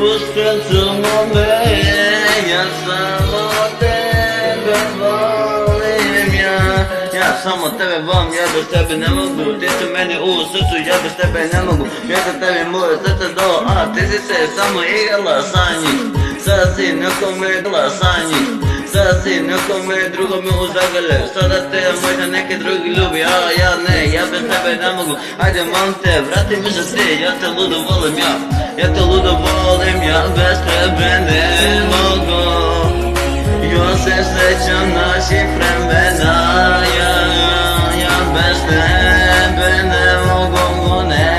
u srcu mome, ja samo tebe volim ja samo tebe volim, ja bez tebe ne mogu, ti si meni u srcu, ja bez tebe ne mogu, ja sam tebi moje srce dao, a ti si se samo igrala sa njih, sada si nekome igrala sa njih, sada si nekome drugome u zagrlje, sada te možda neki drugi ljubi, a ja ne, ja bez tebe ne mogu, ajde molim te, vrati mi se ti, ja te ludo volim ja te ludo volim, ja bez tebe ne mogu, još se srećam naših vremena, ja bez tebe ne mogu, ne,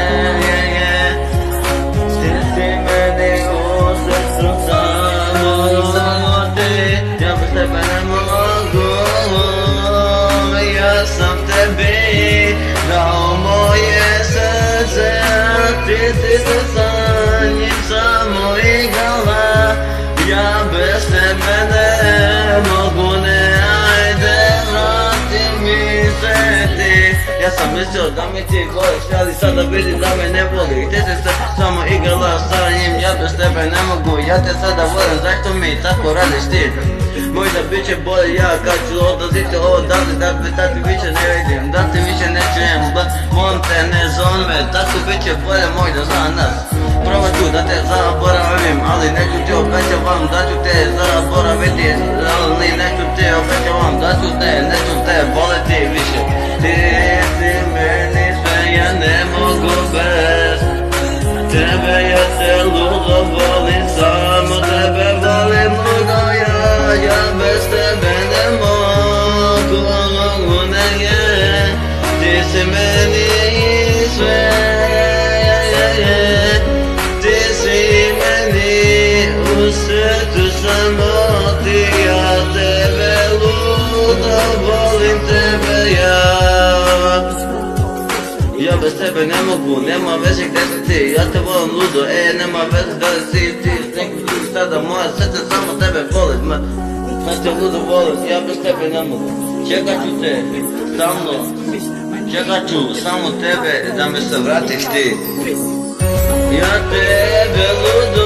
ti si meni u srcu samo ti, ja bez tebe ne mogu, ja sam tebi dao moje srce, a ti si se sa njim samo igrala, ja bez tebe ne mogu, ne, ajde vrati mi se ti. Ja sam mislio da mi ti voliš, ali sada vidim da me ne voli, ti si se samo igrala sa njim, ja bez tebe ne mogu, ja te sada volim, zašto mi tako radiš ti? Možda bit će bolje ja kad ću odlaziti odavde, da ti više ne vidim, da ti više ne čujem, molim te ne zoni me, tako bit će bolje možda za nas. Probat ću da te zaboravim, ali neću ti obećavam da ću te zaboraviti, ali neću ti obećavam da ću te, neću te voliti više. Ti si meni sve, ja ne mogu bez tebe, ja te ludo volim, samo tebe volim ludo ja bez tebe ne mogu, ne je, ti si meni sve, ti si meni u srcu samo ti, ja tebe ludo volim, tebe ja bez tebe ne mogu, nema veze gdje si ti, ja te volim ludo, nema veze da li si ti, neku ti sada moja srce samo tebe volim, ja te ludo volim, ja bez tebe ne mogu, čekat ću te sa mnom, čekat ću samo tebe da me se vratiš ti, ja tebe ludo